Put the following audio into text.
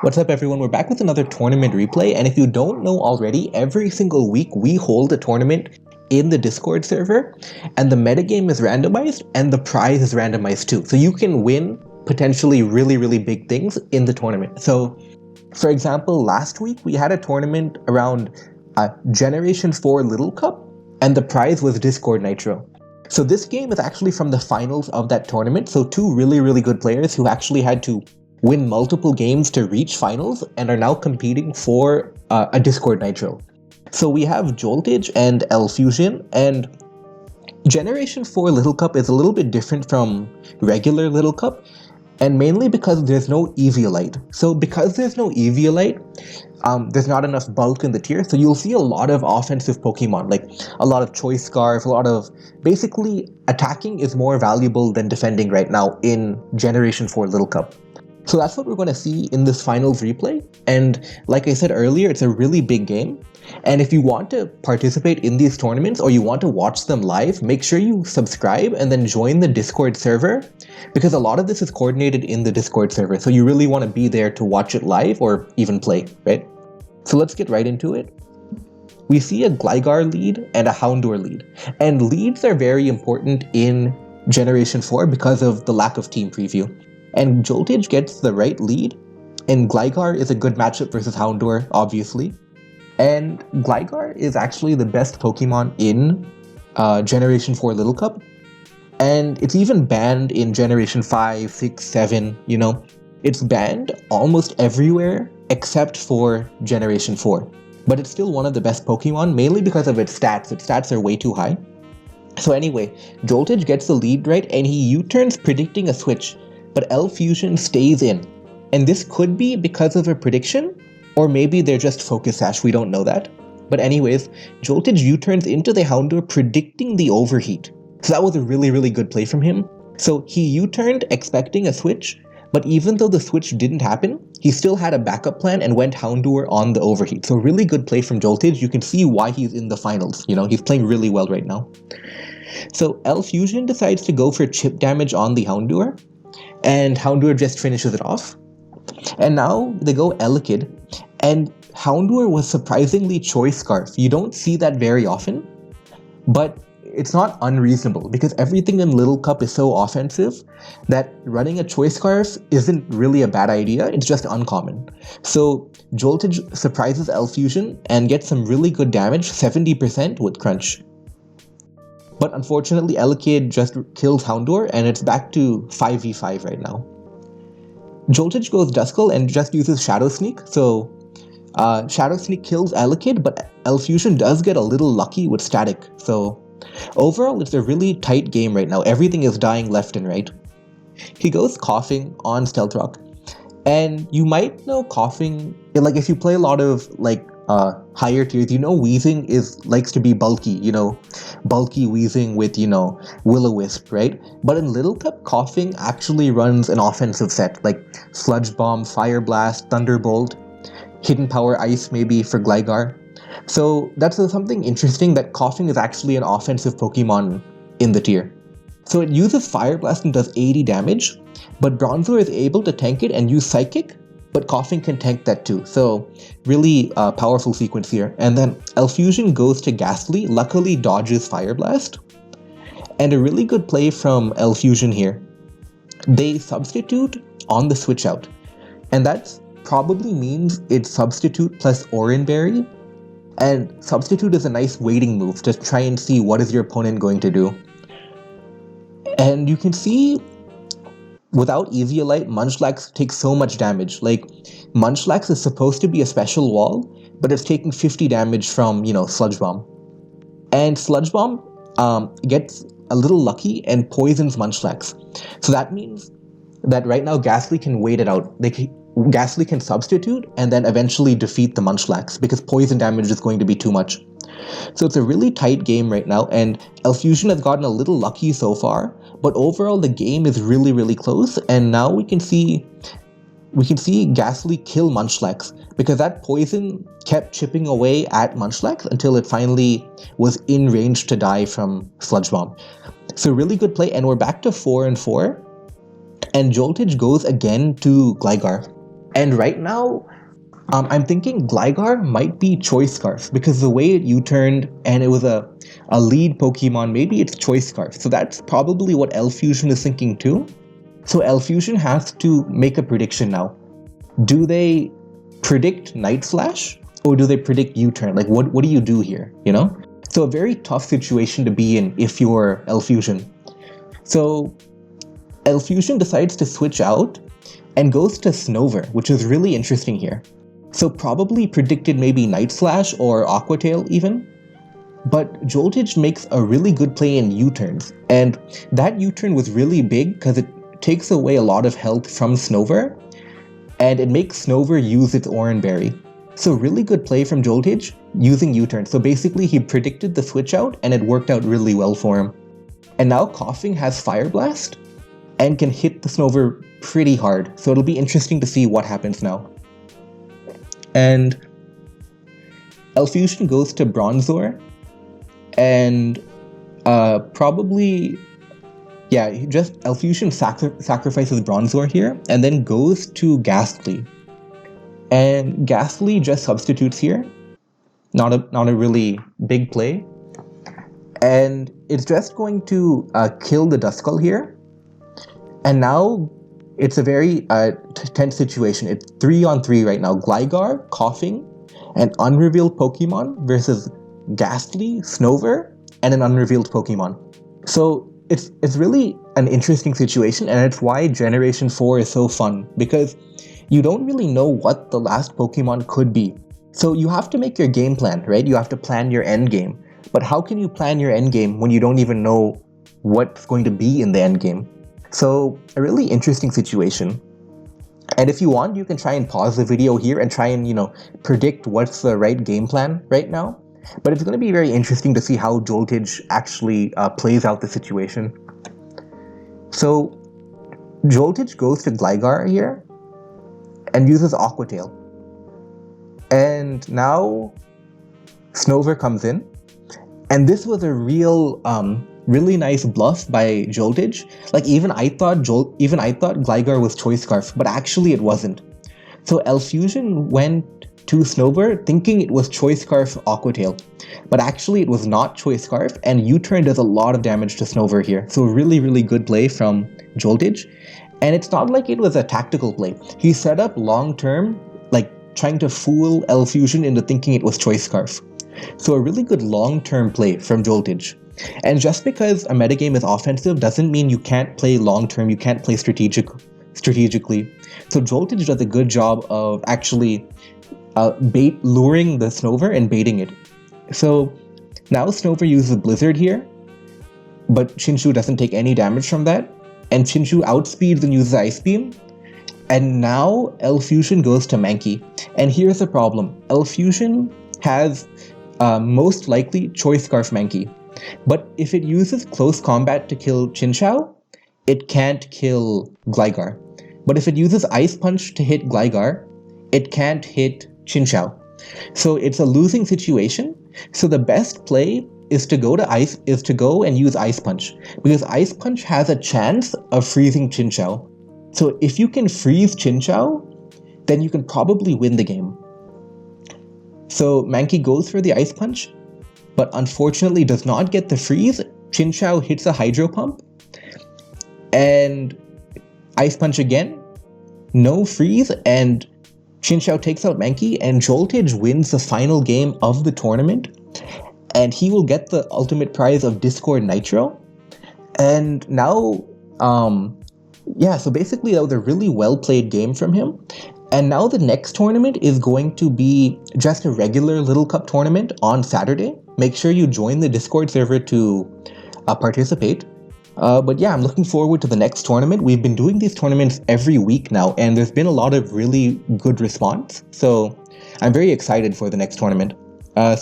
What's up, everyone? We're back with another tournament replay, and if you don't know already, every single week we hold a tournament in the Discord server, and the metagame is randomized, and the prize is randomized too. So you can win potentially really big things in the tournament. So, for example, last week we had a tournament around Generation 4 Little Cup, and the prize was Discord Nitro. So this game is actually from the finals of that tournament, so two really good players who actually had to win multiple games to reach finals and are now competing for a Discord Nitro. So we have Joltage and L Fusion, and Generation 4 Little Cup is a little bit different from regular Little Cup, and mainly because there's no Eviolite. So because there's no Eviolite, there's not enough bulk in the tier, so you'll see a lot of offensive Pokemon, like a lot of Choice Scarf, a lot of... Basically, attacking is more valuable than defending right now in Generation 4 Little Cup. So that's what we're going to see in this finals replay, and like I said earlier, it's a really big game, and if you want to participate in these tournaments or you want to watch them live, make sure you subscribe and then join the Discord server, because a lot of this is coordinated in the Discord server, so you really want to be there to watch it live or even play, right? So let's get right into it. We see a Gligar lead and a Houndour lead, and leads are very important in Generation 4 because of the lack of team preview. And Joltage gets the right lead, and Gligar is a good matchup versus Houndour, obviously. And Gligar is actually the best Pokemon in Generation 4 Little Cup, and it's even banned in Generation 5, 6, 7, you know. It's banned almost everywhere except for Generation 4. But it's still one of the best Pokemon, mainly because of its stats. Its stats are way too high. So anyway, Joltage gets the lead right, and he U-turns predicting a switch, but L Fusion stays in. And this could be because of a prediction, or maybe they're just Focus Sash, we don't know that. But anyways, Joltage U-turns into the Houndour predicting the overheat. So that was a really good play from him. So he U-turned expecting a switch, but even though the switch didn't happen, he still had a backup plan and went Houndour on the overheat. So really good play from Joltage. You can see why he's in the finals. You know, he's playing really well right now. So L Fusion decides to go for chip damage on the Houndour, and Houndour just finishes it off. And now they go Elekid, and Houndour was surprisingly Choice Scarf. You don't see that very often, but it's not unreasonable because everything in Little Cup is so offensive that running a Choice Scarf isn't really a bad idea, it's just uncommon. So Joltage surprises L Fusion and gets some really good damage, 70% with Crunch. But unfortunately, Elekid just kills Houndour, and it's back to 5v5 right now. Joltage goes Duskull and just uses Shadow Sneak, so Shadow Sneak kills Elekid, but L Fusion does get a little lucky with Static, so overall it's a really tight game right now. Everything is dying left and right. He goes Coughing on Stealth Rock, and you might know Coughing, like if you play a lot of like higher tiers, you know Wheezing likes to be bulky, you know, bulky Wheezing with, you know, Will-O-Wisp, right? But in Little Cup, Coughing actually runs an offensive set, like Sludge Bomb, Fire Blast, Thunderbolt, Hidden Power Ice maybe for Gligar. So that's something interesting, that Coughing is actually an offensive Pokemon in the tier. So it uses Fire Blast and does 80 damage, but Bronzor is able to tank it and use Psychic, but Coughing can tank that too, so really powerful sequence here. And then L Fusion goes to Ghastly, luckily dodges Fire Blast, and a really good play from L Fusion here. They substitute on the switch out, and that probably means it's Substitute plus Oran Berry, and Substitute is a nice waiting move to try and see what is your opponent going to do. And you can see without Eviolite, Munchlax takes so much damage. Like, Munchlax is supposed to be a special wall, but it's taking 50 damage from, you know, Sludge Bomb. And Sludge Bomb gets a little lucky and poisons Munchlax. So that means that right now Ghastly can wait it out. Ghastly can substitute and then eventually defeat the Munchlax because poison damage is going to be too much. So it's a really tight game right now, and L Fusion has gotten a little lucky so far, but overall the game is really close, and now we can see Ghastly kill Munchlax because that poison kept chipping away at Munchlax until it finally was in range to die from Sludge Bomb. So really good play, and we're back to 4-4, and Joltage goes again to Gligar. And right now, I'm thinking Gligar might be Choice Scarf because the way it U-turned and it was a lead Pokemon, maybe it's Choice Scarf. So that's probably what L-Fusion is thinking too. So L-Fusion has to make a prediction now. Do they predict Night Slash or do they predict U-turn? Like what do you do here, you know? So a very tough situation to be in if you're L-Fusion. So L-Fusion decides to switch out and goes to Snover, which is really interesting here. So probably predicted maybe Night Slash or Aqua Tail even. But Joltage makes a really good play in U-turns. And that U-turn was really big because it takes away a lot of health from Snover. And it makes Snover use its Oran Berry. So really good play from Joltage using U-turn. So basically he predicted the switch out and it worked out really well for him. And now Coughing has Fire Blast and can hit the Snover pretty hard. So it'll be interesting to see what happens now. And L-Fusion goes to Bronzor and probably, yeah, just L-Fusion sacrifices Bronzor here and then goes to Ghastly. And Ghastly just substitutes here. Not a really big play. And it's just going to kill the Duskull here. And now it's a very tense situation. It's 3-on-3 right now. Gligar, Coughing, an unrevealed Pokemon versus Ghastly, Snover, and an unrevealed Pokemon. So it's really an interesting situation, and it's why Generation 4 is so fun, because you don't really know what the last Pokemon could be. So you have to make your game plan, right? You have to plan your end game. But how can you plan your end game when you don't even know what's going to be in the end game? So a really interesting situation. And if you want, you can try and pause the video here and try and, predict what's the right game plan right now. But it's going to be very interesting to see how Joltage actually plays out the situation. So Joltage goes to Gligar here and uses Aqua Tail. And now Snover comes in. And this was a really nice bluff by Joltage. Like even I thought Gligar was Choice Scarf, but actually it wasn't. So L-Fusion went to Snover thinking it was Choice Scarf Aqua Tail, but actually it was not Choice Scarf, and U-turn does a lot of damage to Snover here. So really good play from Joltage. And it's not like it was a tactical play. He set up long term, like trying to fool L-Fusion into thinking it was Choice Scarf. So a really good long-term play from Joltage. And just because a metagame is offensive doesn't mean you can't play long-term, you can't play strategically. So Joltage does a good job of actually luring the Snover and baiting it. So now Snover uses Blizzard here, but Chinchou doesn't take any damage from that. And Chinchou outspeeds and uses Ice Beam. And now L-Fusion goes to Mankey. And here's the problem. L-Fusion has most likely Choice Scarf Mankey. But if it uses close combat to kill Chinchou, it can't kill Gligar. But if it uses Ice Punch to hit Gligar, it can't hit Chinchou. So it's a losing situation. So the best play is to go and use Ice Punch, because Ice Punch has a chance of freezing Chinchou. So if you can freeze Chinchou, then you can probably win the game. So Mankey goes for the Ice Punch, but unfortunately does not get the freeze. Chinchou hits a Hydro Pump, and Ice Punch again, no freeze, and Chinchou takes out Mankey, and Joltage wins the final game of the tournament, and he will get the ultimate prize of Discord Nitro. And now, so basically that was a really well played game from him. And now the next tournament is going to be just a regular Little Cup tournament on Saturday. Make sure you join the Discord server to participate. But yeah, I'm looking forward to the next tournament. We've been doing these tournaments every week now, and there's been a lot of really good response. So I'm very excited for the next tournament. So